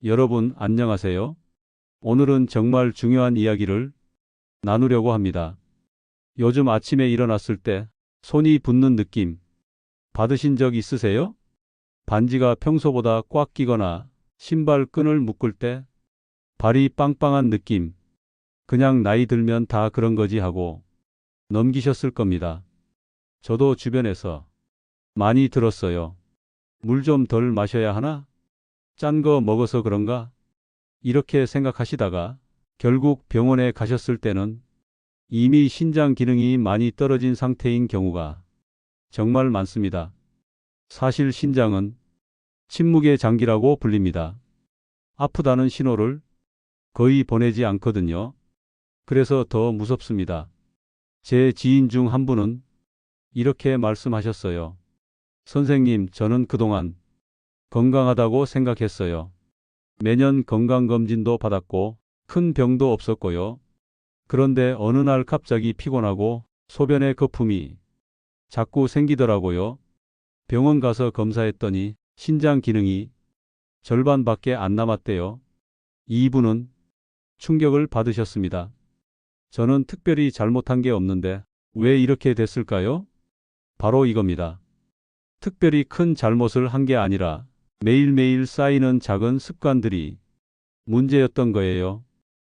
여러분 안녕하세요. 오늘은 정말 중요한 이야기를 나누려고 합니다. 요즘 아침에 일어났을 때 손이 붓는 느낌 받으신 적 있으세요? 반지가 평소보다 꽉 끼거나 신발 끈을 묶을 때 발이 빵빵한 느낌. 그냥 나이 들면 다 그런 거지 하고 넘기셨을 겁니다. 저도 주변에서 많이 들었어요. 물 좀 덜 마셔야 하나? 짠 거 먹어서 그런가? 이렇게 생각하시다가 결국 병원에 가셨을 때는 이미 신장 기능이 많이 떨어진 상태인 경우가 정말 많습니다. 사실 신장은 침묵의 장기라고 불립니다. 아프다는 신호를 거의 보내지 않거든요. 그래서 더 무섭습니다. 제 지인 중 한 분은 이렇게 말씀하셨어요. 선생님, 저는 그동안 건강하다고 생각했어요. 매년 건강검진도 받았고 큰 병도 없었고요. 그런데 어느 날 갑자기 피곤하고 소변에 거품이 자꾸 생기더라고요. 병원 가서 검사했더니 신장 기능이 절반밖에 안 남았대요. 이분은 충격을 받으셨습니다. 저는 특별히 잘못한 게 없는데 왜 이렇게 됐을까요? 바로 이겁니다. 특별히 큰 잘못을 한 게 아니라 매일매일 쌓이는 작은 습관들이 문제였던 거예요.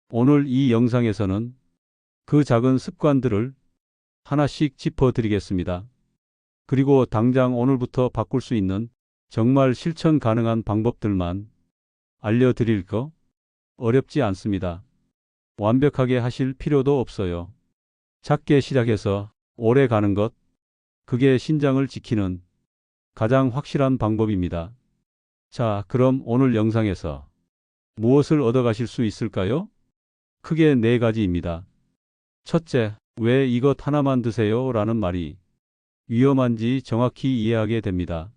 오늘 이 영상에서는 그 작은 습관들을 하나씩 짚어드리겠습니다. 그리고 당장 오늘부터 바꿀 수 있는 정말 실천 가능한 방법들만 알려드릴 거 어렵지 않습니다. 완벽하게 하실 필요도 없어요. 작게 시작해서 오래 가는 것, 그게 신장을 지키는 가장 확실한 방법입니다. 자, 그럼 오늘 영상에서 무엇을 얻어가실 수 있을까요? 크게 네 가지입니다. 첫째, 왜 이것 하나만 드세요? 라는 말이 위험한지 정확히 이해하게 됩니다.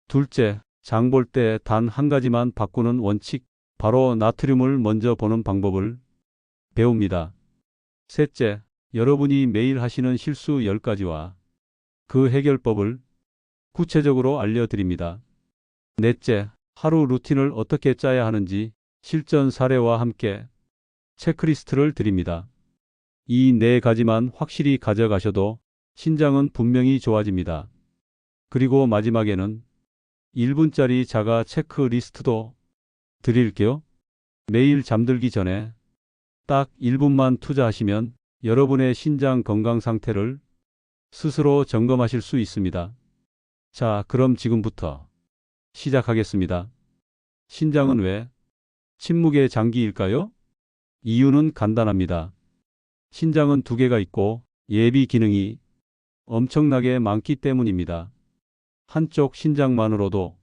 둘째, 장 볼 때 단 한 가지만 바꾸는 원칙, 바로 나트륨을 먼저 보는 방법을 배웁니다. 셋째, 여러분이 매일 하시는 실수 10가지와 그 해결법을 구체적으로 알려드립니다. 넷째, 하루 루틴을 어떻게 짜야 하는지 실전 사례와 함께 체크리스트를 드립니다. 이 네 가지만 확실히 가져가셔도 신장은 분명히 좋아집니다. 그리고 마지막에는 1분짜리 자가 체크리스트도 드릴게요. 매일 잠들기 전에 딱 1분만 투자하시면 여러분의 신장 건강 상태를 스스로 점검하실 수 있습니다. 자, 그럼 지금부터 시작하겠습니다. 신장은 왜 침묵의 장기일까요? 이유는 간단합니다. 신장은 두 개가 있고 예비 기능이 엄청나게 많기 때문입니다. 한쪽 신장만으로도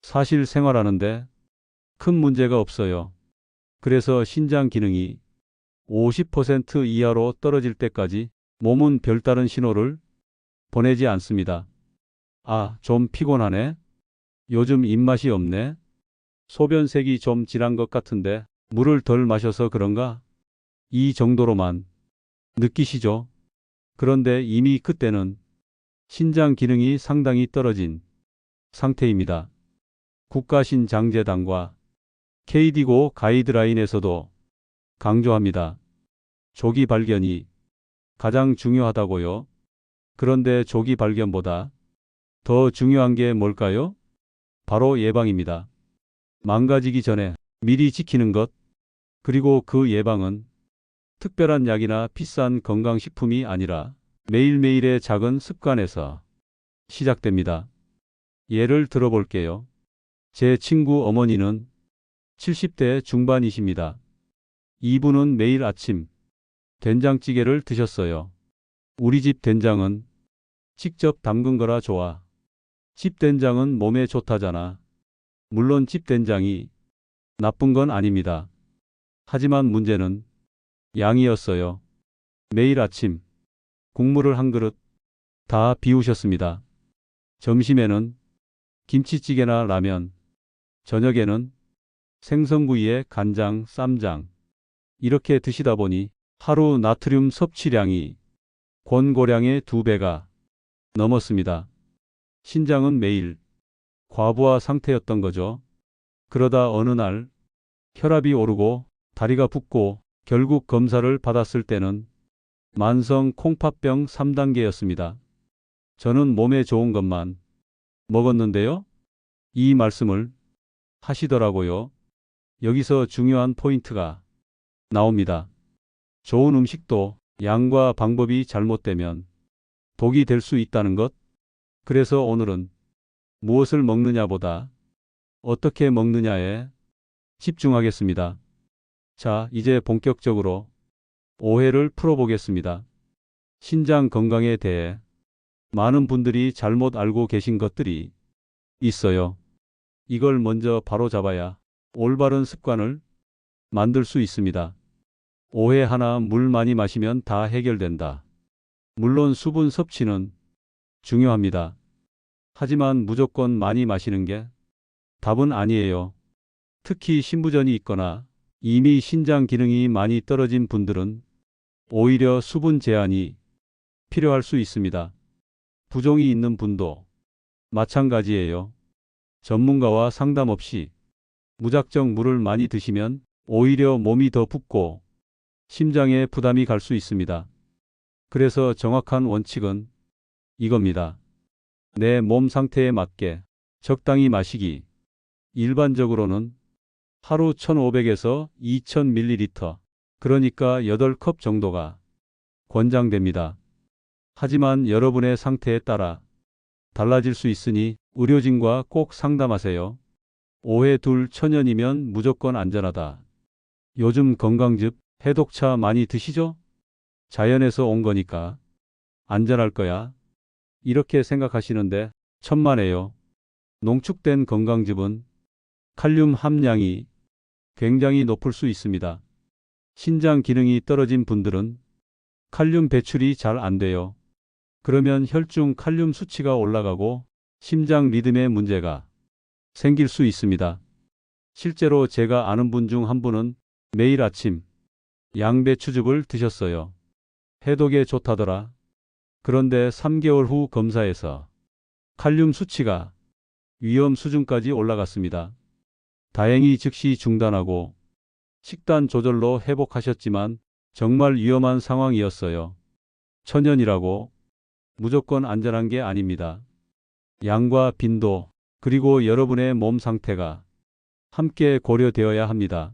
사실 생활하는데 큰 문제가 없어요. 그래서 신장 기능이 50% 이하로 떨어질 때까지 몸은 별다른 신호를 보내지 않습니다. 아, 좀 피곤하네. 요즘 입맛이 없네. 소변색이 좀 진한 것 같은데 물을 덜 마셔서 그런가? 이 정도로만 느끼시죠? 그런데 이미 그때는 신장 기능이 상당히 떨어진 상태입니다. 국가신장재단과 KDIGO 가이드라인에서도 강조합니다. 조기 발견이 가장 중요하다고요. 그런데 조기 발견보다 더 중요한 게 뭘까요? 바로 예방입니다. 망가지기 전에 미리 지키는 것, 그리고 그 예방은 특별한 약이나 비싼 건강식품이 아니라 매일매일의 작은 습관에서 시작됩니다. 예를 들어볼게요. 제 친구 어머니는 70대 중반이십니다. 이분은 매일 아침 된장찌개를 드셨어요. 우리 집 된장은 직접 담근 거라 좋아. 집 된장은 몸에 좋다잖아. 물론 집 된장이 나쁜 건 아닙니다. 하지만 문제는 양이었어요. 매일 아침 국물을 한 그릇 다 비우셨습니다. 점심에는 김치찌개나 라면, 저녁에는 생선구이에 간장, 쌈장 이렇게 드시다 보니 하루 나트륨 섭취량이 권고량의 2배가 넘었습니다. 신장은 매일 과부하 상태였던 거죠. 그러다 어느 날 혈압이 오르고 다리가 붓고 결국 검사를 받았을 때는 만성 콩팥병 3단계였습니다. 저는 몸에 좋은 것만 먹었는데요. 이 말씀을 하시더라고요. 여기서 중요한 포인트가 나옵니다. 좋은 음식도 양과 방법이 잘못되면 독이 될 수 있다는 것. 그래서 오늘은 무엇을 먹느냐보다 어떻게 먹느냐에 집중하겠습니다. 자, 이제 본격적으로 오해를 풀어보겠습니다. 신장 건강에 대해 많은 분들이 잘못 알고 계신 것들이 있어요. 이걸 먼저 바로잡아야 올바른 습관을 만들 수 있습니다. 오해 하나, 물 많이 마시면 다 해결된다. 물론 수분 섭취는 중요합니다. 하지만 무조건 많이 마시는 게 답은 아니에요. 특히 신부전이 있거나 이미 신장 기능이 많이 떨어진 분들은 오히려 수분 제한이 필요할 수 있습니다. 부종이 있는 분도 마찬가지예요. 전문가와 상담 없이 무작정 물을 많이 드시면 오히려 몸이 더 붓고 심장에 부담이 갈 수 있습니다. 그래서 정확한 원칙은 이겁니다. 내 몸 상태에 맞게 적당히 마시기. 일반적으로는 하루 1500에서 2000ml, 그러니까 8컵 정도가 권장됩니다. 하지만 여러분의 상태에 따라 달라질 수 있으니 의료진과 꼭 상담하세요. 오해 둘, 천연이면 무조건 안전하다. 요즘 건강즙, 해독차 많이 드시죠? 자연에서 온 거니까 안전할 거야. 이렇게 생각하시는데 천만에요. 농축된 건강즙은 칼륨 함량이 굉장히 높을 수 있습니다. 신장 기능이 떨어진 분들은 칼륨 배출이 잘 안 돼요. 그러면 혈중 칼륨 수치가 올라가고 심장 리듬에 문제가 생길 수 있습니다. 실제로 제가 아는 분 중 한 분은 매일 아침 양배추즙을 드셨어요. 해독에 좋다더라. 그런데 3개월 후 검사에서 칼륨 수치가 위험 수준까지 올라갔습니다. 다행히 즉시 중단하고 식단 조절로 회복하셨지만 정말 위험한 상황이었어요. 천연이라고 무조건 안전한 게 아닙니다. 양과 빈도, 그리고 여러분의 몸 상태가 함께 고려되어야 합니다.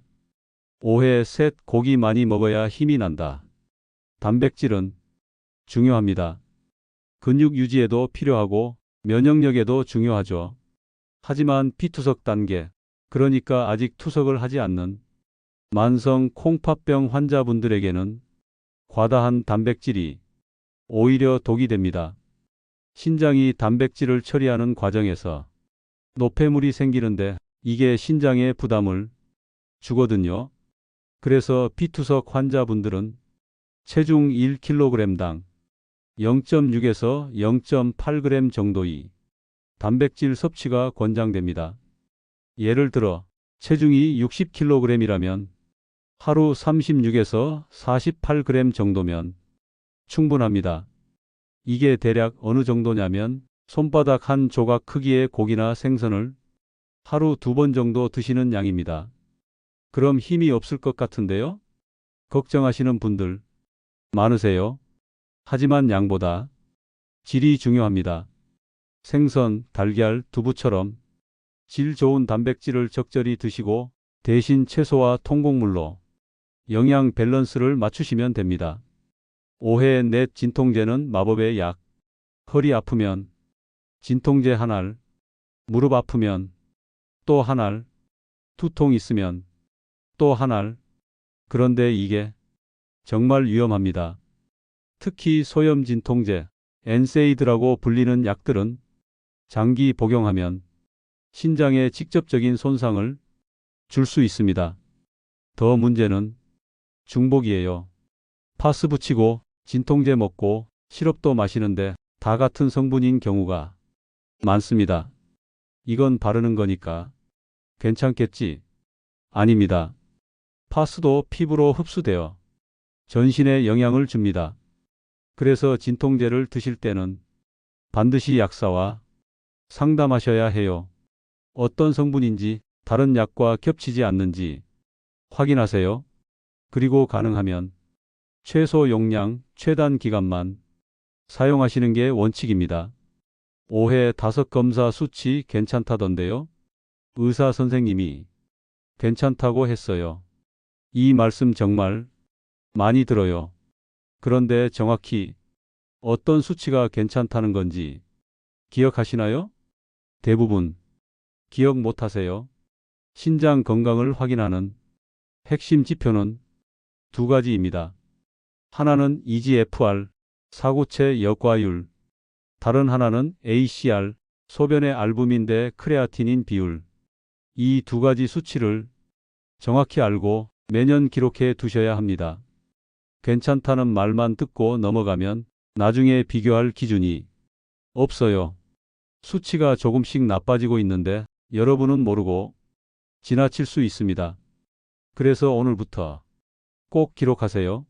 오해 셋, 고기 많이 먹어야 힘이 난다. 단백질은 중요합니다. 근육 유지에도 필요하고 면역력에도 중요하죠. 하지만 피투석 단계, 그러니까 아직 투석을 하지 않는 만성 콩팥병 환자분들에게는 과다한 단백질이 오히려 독이 됩니다. 신장이 단백질을 처리하는 과정에서 노폐물이 생기는데 이게 신장에 부담을 주거든요. 그래서 피투석 환자분들은 체중 1kg당 0.6에서 0.8g 정도의 단백질 섭취가 권장됩니다. 예를 들어 체중이 60kg이라면 하루 36에서 48g 정도면 충분합니다. 이게 대략 어느 정도냐면 손바닥 한 조각 크기의 고기나 생선을 하루 2번 정도 드시는 양입니다. 그럼 힘이 없을 것 같은데요? 걱정하시는 분들 많으세요. 하지만 양보다 질이 중요합니다. 생선, 달걀, 두부처럼 질 좋은 단백질을 적절히 드시고 대신 채소와 통곡물로 영양 밸런스를 맞추시면 됩니다. 오해 넷, 진통제는 마법의 약. 허리 아프면 진통제 한 알, 무릎 아프면 또 한 알, 두통 있으면 또 한 알. 그런데 이게 정말 위험합니다. 특히 소염 진통제, 엔세이드라고 불리는 약들은 장기 복용하면 신장에 직접적인 손상을 줄 수 있습니다. 더 문제는 중복이에요. 파스 붙이고 진통제 먹고 시럽도 마시는데 다 같은 성분인 경우가 많습니다. 이건 바르는 거니까 괜찮겠지? 아닙니다. 파스도 피부로 흡수되어 전신에 영향을 줍니다. 그래서 진통제를 드실 때는 반드시 약사와 상담하셔야 해요. 어떤 성분인지 다른 약과 겹치지 않는지 확인하세요. 그리고 가능하면 최소 용량, 최단 기간만 사용하시는 게 원칙입니다. 5회 5검사 수치 괜찮다던데요. 의사 선생님이 괜찮다고 했어요. 이 말씀 정말 많이 들어요. 그런데 정확히 어떤 수치가 괜찮다는 건지 기억하시나요? 대부분 기억 못 하세요. 신장 건강을 확인하는 핵심 지표는 두 가지입니다. 하나는 EGFR, 사구체 역과율, 다른 하나는 ACR, 소변의 알부민 대 크레아티닌 비율. 이 두 가지 수치를 정확히 알고 매년 기록해 두셔야 합니다. 괜찮다는 말만 듣고 넘어가면 나중에 비교할 기준이 없어요. 수치가 조금씩 나빠지고 있는데 여러분은 모르고 지나칠 수 있습니다. 그래서 오늘부터 꼭 기록하세요.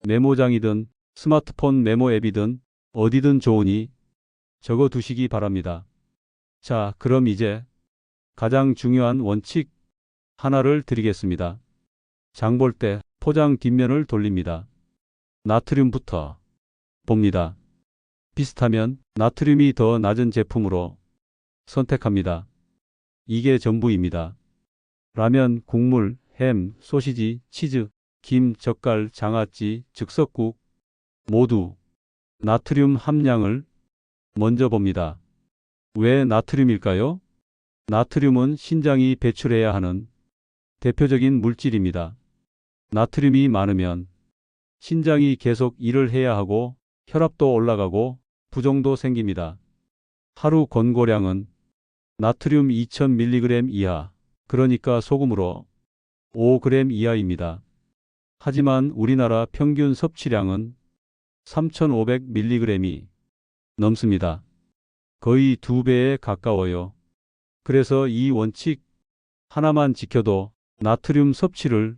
메모장이든 스마트폰 메모 앱이든 어디든 좋으니 적어 두시기 바랍니다. 자, 그럼 이제 가장 중요한 원칙 하나를 드리겠습니다. 장 볼 때 포장 뒷면을 돌립니다. 나트륨부터 봅니다. 비슷하면 나트륨이 더 낮은 제품으로 선택합니다. 이게 전부입니다. 라면, 국물, 햄, 소시지, 치즈, 김, 젓갈, 장아찌, 즉석국 모두 나트륨 함량을 먼저 봅니다. 왜 나트륨일까요? 나트륨은 신장이 배출해야 하는 대표적인 물질입니다. 나트륨이 많으면 신장이 계속 일을 해야 하고 혈압도 올라가고 부종도 생깁니다. 하루 권고량은 나트륨 2000mg 이하, 그러니까 소금으로 5g 이하입니다. 하지만 우리나라 평균 섭취량은 3500mg이 넘습니다. 거의 2배에 가까워요. 그래서 이 원칙 하나만 지켜도 나트륨 섭취를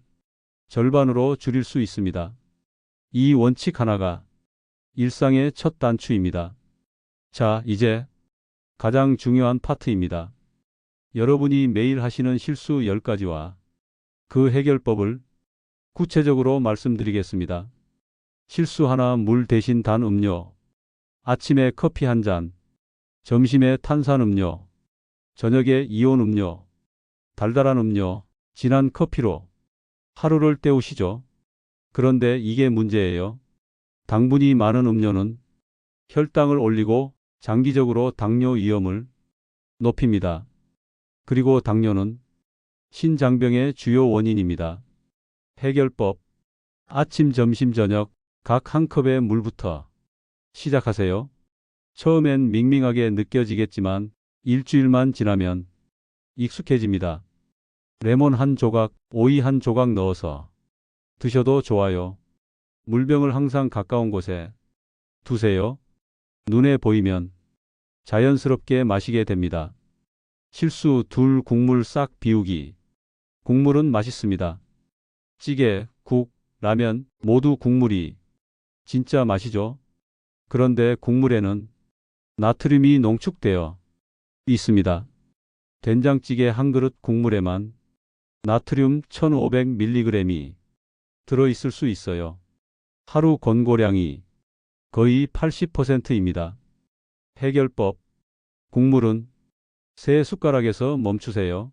절반으로 줄일 수 있습니다. 이 원칙 하나가 일상의 첫 단추입니다. 자, 이제 가장 중요한 파트입니다. 여러분이 매일 하시는 실수 10가지와 그 해결법을 구체적으로 말씀드리겠습니다. 실수 하나, 물 대신 단 음료, 아침에 커피 한 잔, 점심에 탄산음료, 저녁에 이온 음료, 달달한 음료, 진한 커피로 하루를 때우시죠. 그런데 이게 문제예요. 당분이 많은 음료는 혈당을 올리고 장기적으로 당뇨 위험을 높입니다. 그리고 당뇨는 신장병의 주요 원인입니다. 해결법: 아침, 점심, 저녁 각 한 컵의 물부터 시작하세요. 처음엔 밍밍하게 느껴지겠지만 일주일만 지나면 익숙해집니다. 레몬 한 조각, 오이 한 조각 넣어서 드셔도 좋아요. 물병을 항상 가까운 곳에 두세요. 눈에 보이면 자연스럽게 마시게 됩니다. 실수 둘, 국물 싹 비우기. 국물은 맛있습니다. 찌개, 국, 라면 모두 국물이 진짜 맛이죠. 그런데 국물에는 나트륨이 농축되어 있습니다. 된장찌개 한 그릇 국물에만 나트륨 1500mg이 들어있을 수 있어요. 하루 권고량이 거의 80%입니다. 해결법: 국물은 3숟가락에서 멈추세요.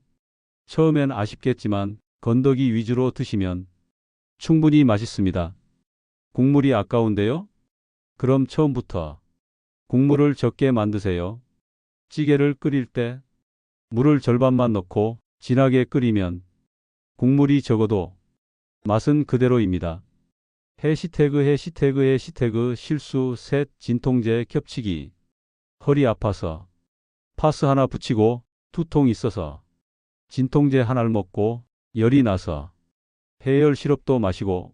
처음엔 아쉽겠지만 건더기 위주로 드시면 충분히 맛있습니다. 국물이 아까운데요? 그럼 처음부터 국물을 적게 만드세요. 찌개를 끓일 때 물을 절반만 넣고 진하게 끓이면 국물이 적어도 맛은 그대로입니다. 해시태그 실수 셋 진통제 겹치기. 허리 아파서 파스 하나 붙이고 두통 있어서 진통제 하나를 먹고 열이 나서 해열 시럽도 마시고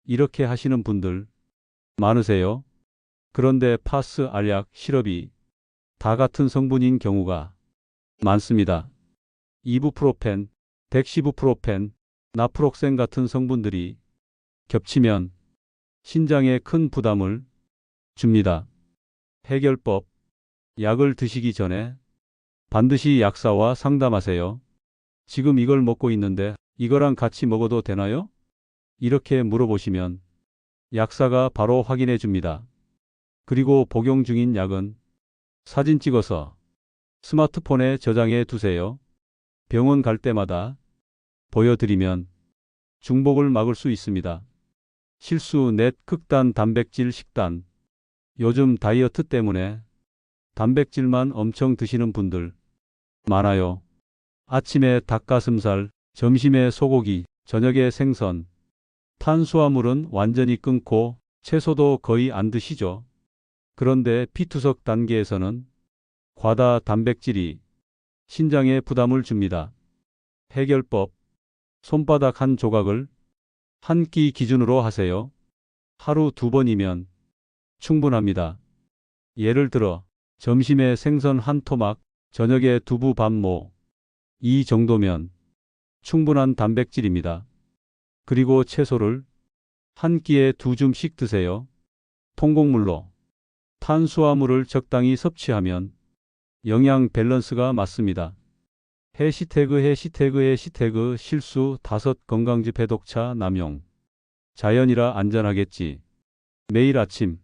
이렇게 하시는 분들 많으세요. 그런데 파스, 알약, 시럽이 다 같은 성분인 경우가 많습니다. 이부프로펜, 덱시부프로펜, 나프록센 같은 성분들이 겹치면 신장에 큰 부담을 줍니다. 해결법: 약을 드시기 전에 반드시 약사와 상담하세요. 지금 이걸 먹고 있는데 이거랑 같이 먹어도 되나요? 이렇게 물어보시면 약사가 바로 확인해 줍니다. 그리고 복용 중인 약은 사진 찍어서 스마트폰에 저장해 두세요. 병원 갈 때마다 보여드리면 중복을 막을 수 있습니다. 실수 넷 극단 단백질 식단. 요즘 다이어트 때문에 단백질만 엄청 드시는 분들 많아요. 아침에 닭가슴살, 점심에 소고기, 저녁에 생선. 탄수화물은 완전히 끊고 채소도 거의 안 드시죠. 그런데 피투석 단계에서는 과다 단백질이 신장에 부담을 줍니다. 해결법. 손바닥 한 조각을 한 끼 기준으로 하세요. 하루 2번이면 충분합니다. 예를 들어 점심에 생선 한 토막, 저녁에 두부 반모. 이 정도면 충분한 단백질입니다. 그리고 채소를 한 끼에 2줌씩 드세요. 통곡물로 탄수화물을 적당히 섭취하면 영양 밸런스가 맞습니다. 해시태그 실수 5 건강즙 해독차 남용. 자연이라 안전하겠지. 매일 아침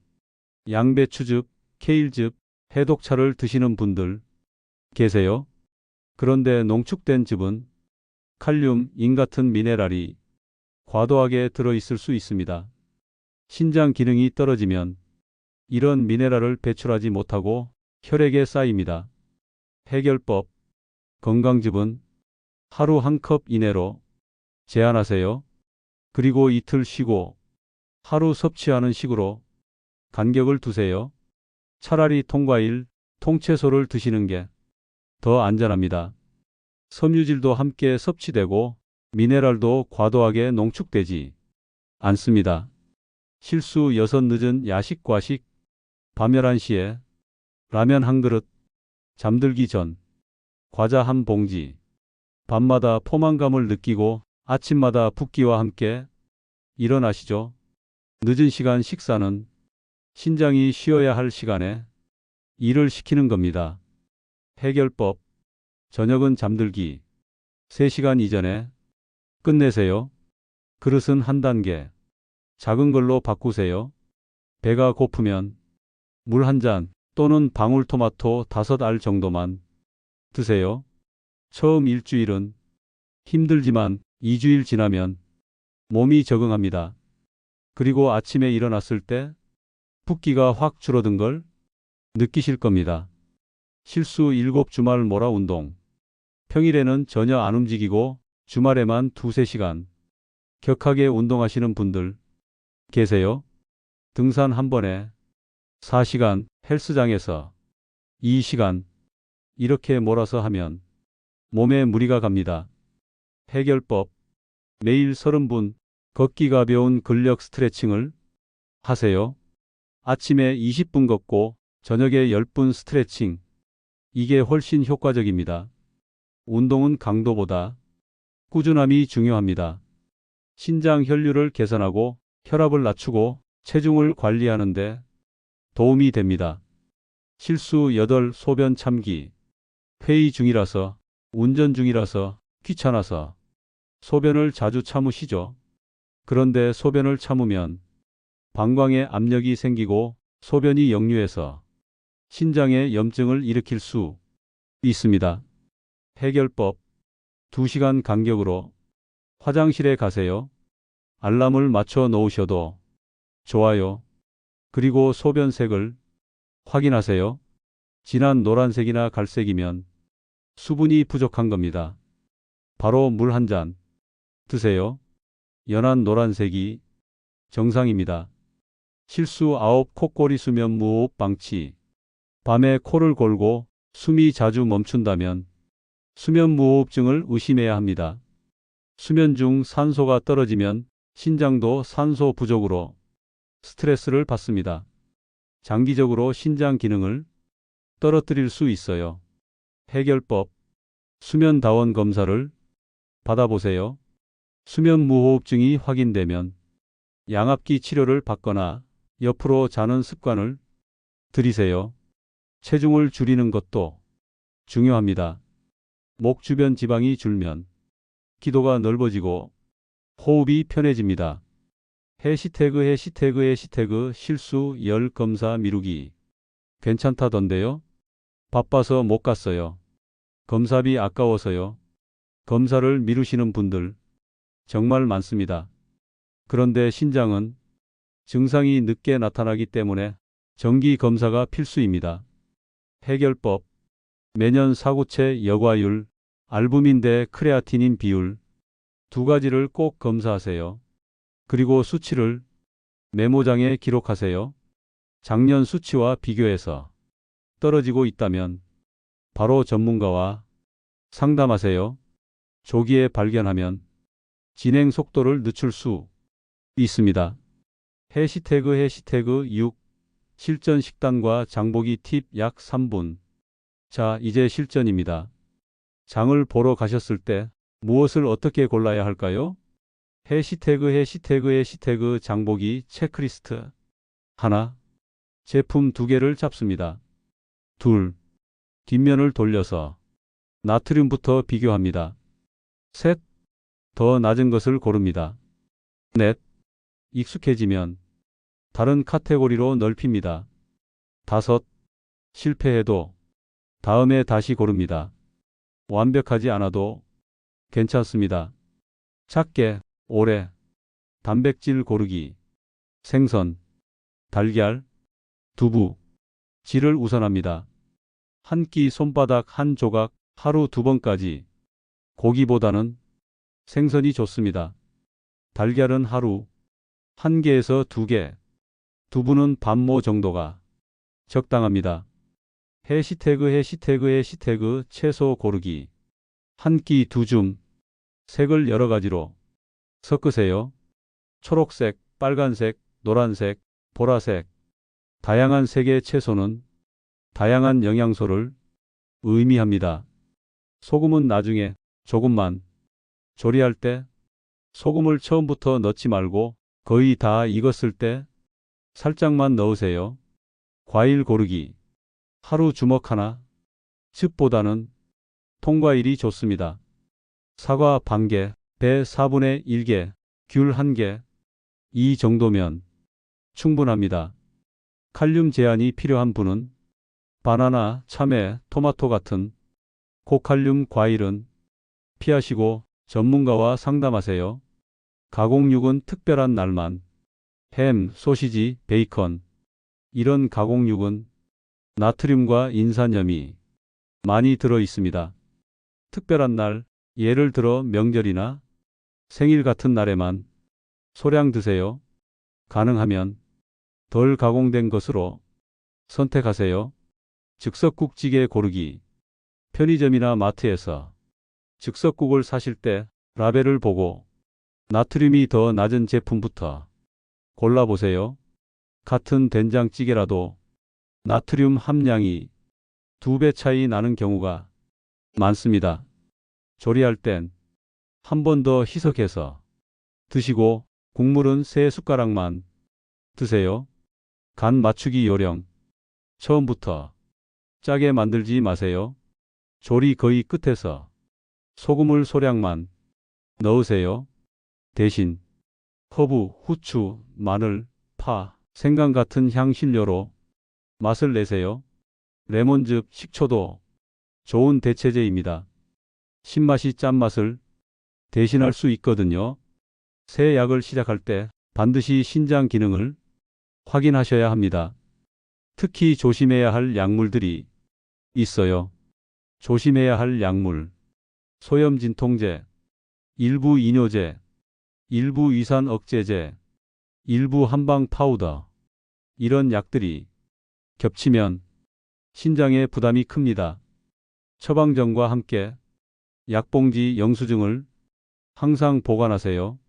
양배추즙, 케일즙, 해독차를 드시는 분들 계세요? 그런데 농축된 즙은 칼륨, 인 같은 미네랄이 과도하게 들어있을 수 있습니다. 신장 기능이 떨어지면 이런 미네랄을 배출하지 못하고 혈액에 쌓입니다. 해결법. 건강즙은 하루 1컵 이내로 제한하세요. 그리고 이틀 쉬고 하루 섭취하는 식으로 간격을 두세요. 차라리 통과일, 통채소를 드시는 게 더 안전합니다. 섬유질도 함께 섭취되고 미네랄도 과도하게 농축되지 않습니다. 실수 6 늦은 야식 과식. 밤 11시에 라면 한 그릇, 잠들기 전 과자 한 봉지. 밤마다 포만감을 느끼고 아침마다 붓기와 함께 일어나시죠. 늦은 시간 식사는 신장이 쉬어야 할 시간에 일을 시키는 겁니다. 해결법. 저녁은 잠들기 3시간 이전에 끝내세요. 그릇은 한 단계 작은 걸로 바꾸세요. 배가 고프면 물 한 잔 또는 방울토마토 5알 정도만 드세요. 처음 일주일은 힘들지만 2주일 지나면 몸이 적응합니다. 그리고 아침에 일어났을 때 붓기가 확 줄어든 걸 느끼실 겁니다. 실수 7 주말 몰아 운동. 평일에는 전혀 안 움직이고 주말에만 2~3시간 격하게 운동하시는 분들 계세요? 등산 한 번에 4시간, 헬스장에서 2시간 이렇게 몰아서 하면 몸에 무리가 갑니다. 해결법. 매일 30분 걷기 가벼운 근력 스트레칭을 하세요. 아침에 20분 걷고 저녁에 10분 스트레칭. 이게 훨씬 효과적입니다. 운동은 강도보다 꾸준함이 중요합니다. 신장 혈류를 개선하고 혈압을 낮추고 체중을 관리하는데 도움이 됩니다. 실수 8 소변 참기. 회의 중이라서, 운전 중이라서, 귀찮아서 소변을 자주 참으시죠. 그런데 소변을 참으면 방광에 압력이 생기고 소변이 역류해서 신장에 염증을 일으킬 수 있습니다. 해결법. 2시간 간격으로 화장실에 가세요. 알람을 맞춰 놓으셔도 좋아요. 그리고 소변색을 확인하세요. 진한 노란색이나 갈색이면 수분이 부족한 겁니다. 바로 물 한 잔 드세요. 연한 노란색이 정상입니다. 실수 9 콧골이 수면 무호흡 방치. 밤에 코를 골고 숨이 자주 멈춘다면 수면 무호흡증을 의심해야 합니다. 수면 중 산소가 떨어지면 신장도 산소 부족으로 스트레스를 받습니다. 장기적으로 신장 기능을 떨어뜨릴 수 있어요. 해결법. 수면다원 검사를 받아보세요. 수면 무호흡증이 확인되면 양압기 치료를 받거나 옆으로 자는 습관을 들이세요. 체중을 줄이는 것도 중요합니다. 목 주변 지방이 줄면 기도가 넓어지고 호흡이 편해집니다. 해시태그 실수 열 검사 미루기. 괜찮다던데요? 바빠서 못 갔어요. 검사비 아까워서요. 검사를 미루시는 분들 정말 많습니다. 그런데 신장은 증상이 늦게 나타나기 때문에 정기 검사가 필수입니다. 해결법. 매년 사구체 여과율, 알부민 대 크레아티닌 비율 두 가지를 꼭 검사하세요. 그리고 수치를 메모장에 기록하세요. 작년 수치와 비교해서 떨어지고 있다면 바로 전문가와 상담하세요. 조기에 발견하면 진행 속도를 늦출 수 있습니다. 해시태그 6. 실전 식단과 장보기 팁 약 3분. 자, 이제 실전입니다. 장을 보러 가셨을 때 무엇을 어떻게 골라야 할까요? 해시태그 장보기 체크리스트. 하나. 제품 2개를 잡습니다. 둘. 뒷면을 돌려서 나트륨부터 비교합니다. 셋. 더 낮은 것을 고릅니다. 넷. 익숙해지면 다른 카테고리로 넓힙니다. 다섯. 실패해도 다음에 다시 고릅니다. 완벽하지 않아도 괜찮습니다. 작게, 오래, 단백질 고르기, 생선, 달걀, 두부, 질을 우선합니다. 한 끼 손바닥 한 조각 하루 2번까지. 고기보다는 생선이 좋습니다. 달걀은 하루 1개에서 2개, 두부는 반모 정도가 적당합니다. 해시태그 채소 고르기. 한 끼 2줌, 색을 여러 가지로 섞으세요. 초록색, 빨간색, 노란색, 보라색. 다양한 색의 채소는 다양한 영양소를 의미합니다. 소금은 나중에 조금만. 조리할 때 소금을 처음부터 넣지 말고 거의 다 익었을 때 살짝만 넣으세요. 과일 고르기. 하루 주먹 하나, 즙보다는 통과일이 좋습니다. 사과 반개, 배 4분의 1개, 귤 1개. 이 정도면 충분합니다. 칼륨 제한이 필요한 분은 바나나, 참외, 토마토 같은 고칼륨 과일은 피하시고 전문가와 상담하세요. 가공육은 특별한 날만. 햄, 소시지, 베이컨. 이런 가공육은 나트륨과 인산염이 많이 들어 있습니다. 특별한 날, 예를 들어 명절이나 생일 같은 날에만 소량 드세요. 가능하면 덜 가공된 것으로 선택하세요. 즉석국찌개 고르기. 편의점이나 마트에서 즉석국을 사실 때 라벨을 보고 나트륨이 더 낮은 제품부터 골라보세요. 같은 된장찌개라도 나트륨 함량이 2배 차이 나는 경우가 많습니다. 조리할 땐 한 번 더 희석해서 드시고 국물은 3숟가락만 드세요. 간 맞추기 요령. 처음부터 짜게 만들지 마세요. 조리 거의 끝에서 소금을 소량만 넣으세요. 대신 허브, 후추, 마늘, 파, 생강 같은 향신료로 맛을 내세요. 레몬즙, 식초도 좋은 대체제입니다. 신맛이 짠맛을 대신할 수 있거든요. 새 약을 시작할 때 반드시 신장 기능을 확인하셔야 합니다. 특히 조심해야 할 약물들이 있어요. 조심해야 할 약물. 소염 진통제, 일부 이뇨제, 일부 위산 억제제, 일부 한방 파우더. 이런 약들이 겹치면 신장에 부담이 큽니다. 처방전과 함께 약봉지 영수증을 항상 보관하세요.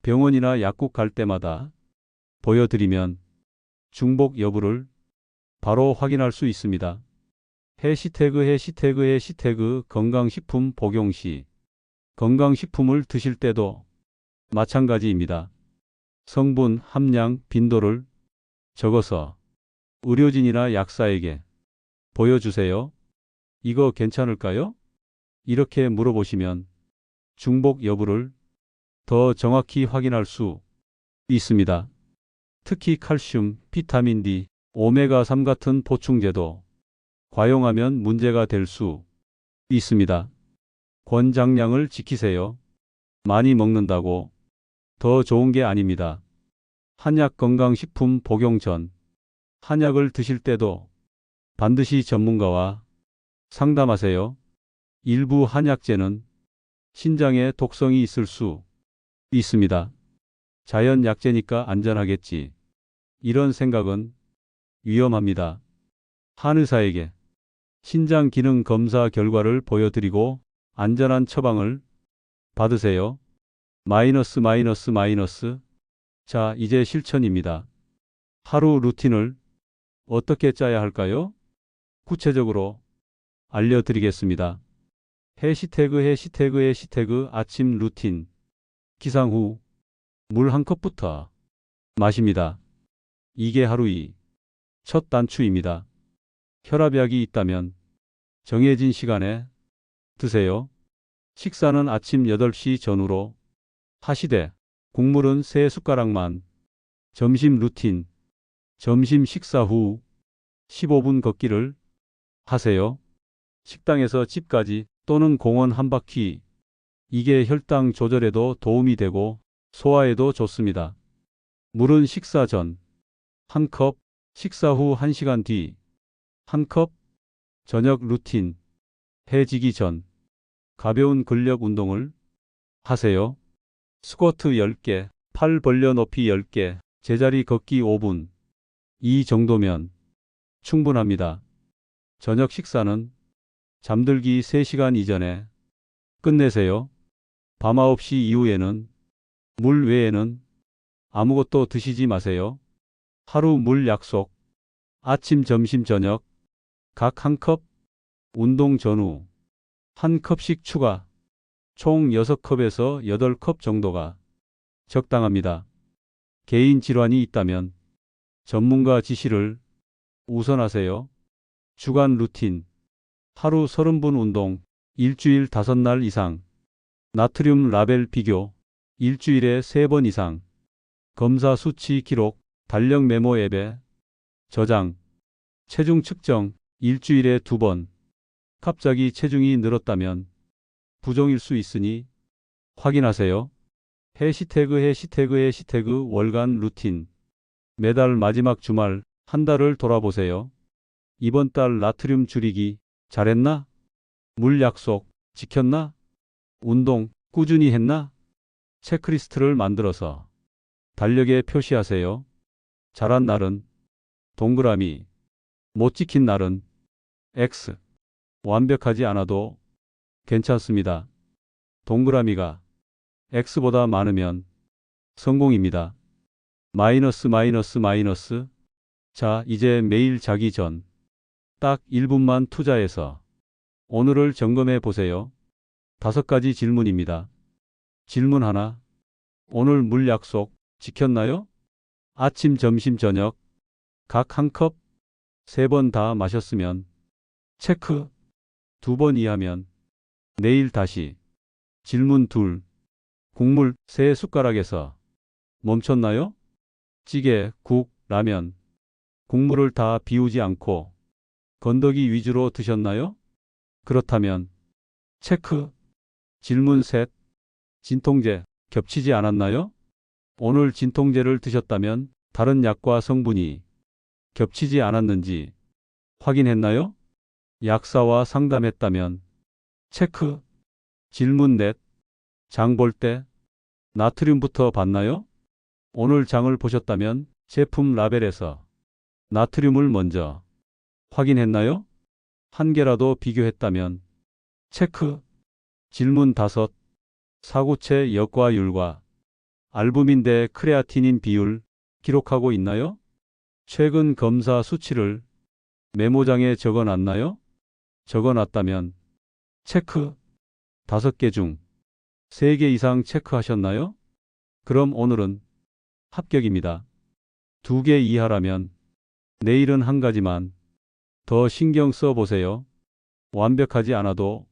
병원이나 약국 갈 때마다 보여드리면 중복 여부를 바로 확인할 수 있습니다. 해시태그 건강식품 복용 시. 건강식품을 드실 때도 마찬가지입니다. 성분, 함량, 빈도를 적어서 의료진이나 약사에게 보여주세요. 이거 괜찮을까요? 이렇게 물어보시면 중복 여부를 더 정확히 확인할 수 있습니다. 특히 칼슘, 비타민 D, 오메가3 같은 보충제도 과용하면 문제가 될 수 있습니다. 권장량을 지키세요. 많이 먹는다고 더 좋은 게 아닙니다. 한약 건강식품 복용 전, 한약을 드실 때도 반드시 전문가와 상담하세요. 일부 한약재는 신장에 독성이 있을 수 있습니다. 자연 약재니까 안전하겠지. 이런 생각은 위험합니다. 한의사에게 신장 기능 검사 결과를 보여드리고 안전한 처방을 받으세요. 마이너스. 자, 이제 실천입니다. 하루 루틴을 어떻게 짜야 할까요? 구체적으로 알려드리겠습니다. 해시태그 아침 루틴. 기상 후 물 한 컵부터 마십니다. 이게 하루의 첫 단추입니다. 혈압약이 있다면 정해진 시간에 드세요. 식사는 아침 8시 전후로 하시되 국물은 3숟가락만. 점심 루틴. 점심 식사 후 15분 걷기를 하세요. 식당에서 집까지 또는 공원 한 바퀴. 이게 혈당 조절에도 도움이 되고 소화에도 좋습니다. 물은 식사 전 1컵, 식사 후 1시간 뒤 1컵. 저녁 루틴. 해 지기 전 가벼운 근력 운동을 하세요. 스쿼트 10개, 팔 벌려 높이 10개, 제자리 걷기 5분. 이 정도면 충분합니다. 저녁 식사는 잠들기 3시간 이전에 끝내세요. 밤 9시 이후에는 물 외에는 아무것도 드시지 마세요. 하루 물 약속. 아침, 점심, 저녁 각 1컵. 운동 전후 1컵씩 추가. 총 6컵에서 8컵 정도가 적당합니다. 개인 질환이 있다면 전문가 지시를 우선하세요. 주간 루틴. 하루 30분 운동. 일주일 5날 이상. 나트륨 라벨 비교. 일주일에 3번 이상. 검사 수치 기록. 달력 메모 앱에 저장. 체중 측정. 일주일에 2번. 갑자기 체중이 늘었다면 부종일 수 있으니 확인하세요. 해시태그 월간 루틴. 매달 마지막 주말 한 달을 돌아보세요. 이번 달 나트륨 줄이기 잘했나? 물 약속 지켰나? 운동 꾸준히 했나? 체크리스트를 만들어서 달력에 표시하세요. 잘한 날은 동그라미, 못 지킨 날은 X. 완벽하지 않아도 괜찮습니다. 동그라미가 X보다 많으면 성공입니다. 마이너스. 자, 이제 매일 자기 전 딱 1분만 투자해서 오늘을 점검해 보세요. 5가지 질문입니다. 질문 하나. 오늘 물 약속 지켰나요? 아침, 점심, 저녁 각 1컵 3번 다 마셨으면 체크. 2번 이하면 내일 다시. 질문 2. 국물 3숟가락에서 멈췄나요? 찌개, 국, 라면. 국물을 다 비우지 않고 건더기 위주로 드셨나요? 그렇다면 체크. 질문 3. 진통제 겹치지 않았나요? 오늘 진통제를 드셨다면 다른 약과 성분이 겹치지 않았는지 확인했나요? 약사와 상담했다면 체크. 질문 4. 장 볼 때 나트륨부터 봤나요? 오늘 장을 보셨다면 제품 라벨에서 나트륨을 먼저 확인했나요? 한 개라도 비교했다면 체크. 질문 5. 사구체 역과율과 알부민 대 크레아티닌 비율 기록하고 있나요? 최근 검사 수치를 메모장에 적어놨나요? 적어놨다면 체크. 5개 중 3개 이상 체크하셨나요? 그럼 오늘은 합격입니다. 2개 이하라면 내일은 한 가지만 더 신경 써 보세요. 완벽하지 않아도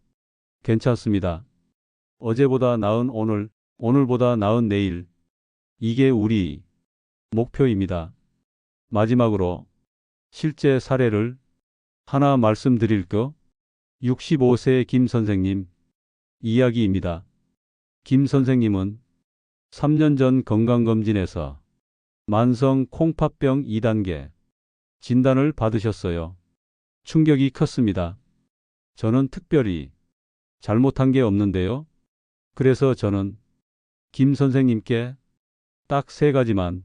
괜찮습니다. 어제보다 나은 오늘, 오늘보다 나은 내일. 이게 우리 목표입니다. 마지막으로 실제 사례를 하나 말씀드릴까? 65세 김 선생님 이야기입니다. 김 선생님은 3년 전 건강검진에서 만성 콩팥병 2단계 진단을 받으셨어요. 충격이 컸습니다. 저는 특별히 잘못한 게 없는데요. 그래서 저는 김 선생님께 딱 3가지만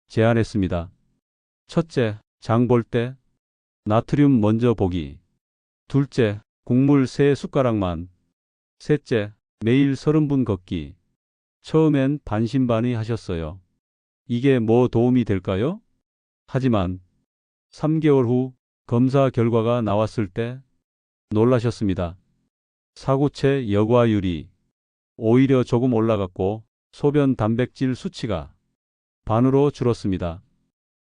제안했습니다. 첫째, 장 볼 때 나트륨 먼저 보기. 둘째, 국물 3숟가락만. 셋째, 매일 30분 걷기. 처음엔 반신반의 하셨어요. 이게 뭐 도움이 될까요? 하지만 3개월 후 검사 결과가 나왔을 때 놀라셨습니다. 사구체 여과율이 오히려 조금 올라갔고 소변 단백질 수치가 반으로 줄었습니다.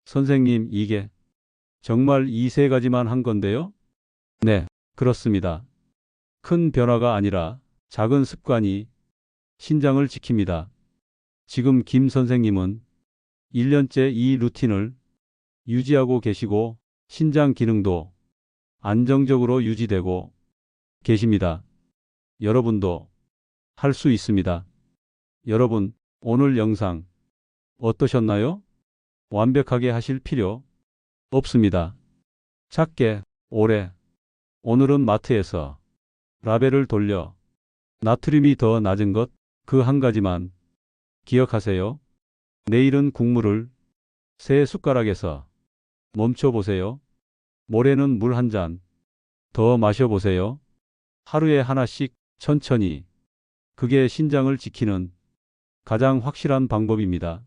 선생님, 이게 정말 이 3가지만 한 건데요? 네, 그렇습니다. 큰 변화가 아니라 작은 습관이 신장을 지킵니다. 지금 김 선생님은 1년째 이 루틴을 유지하고 계시고 신장 기능도 안정적으로 유지되고 계십니다. 여러분도 할 수 있습니다. 여러분, 오늘 영상 어떠셨나요? 완벽하게 하실 필요 없습니다. 작게, 오래. 오늘은 마트에서 라벨을 돌려 나트륨이 더 낮은 것, 그 한 가지만 기억하세요. 내일은 국물을 3숟가락에서 멈춰보세요. 모레는 물 한 잔 더 마셔보세요. 하루에 하나씩 천천히. 그게 신장을 지키는 가장 확실한 방법입니다.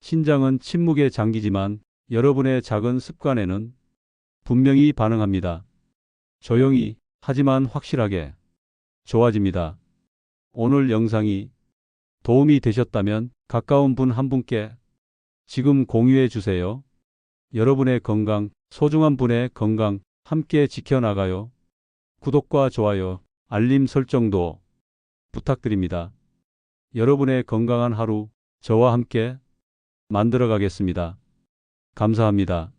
신장은 침묵의 장기지만 여러분의 작은 습관에는 분명히 반응합니다. 조용히, 하지만 확실하게 좋아집니다. 오늘 영상이 도움이 되셨다면 가까운 분 한 분께 지금 공유해 주세요. 여러분의 건강, 소중한 분의 건강 함께 지켜나가요. 구독과 좋아요, 알림 설정도 부탁드립니다. 여러분의 건강한 하루 저와 함께 만들어 가겠습니다. 감사합니다.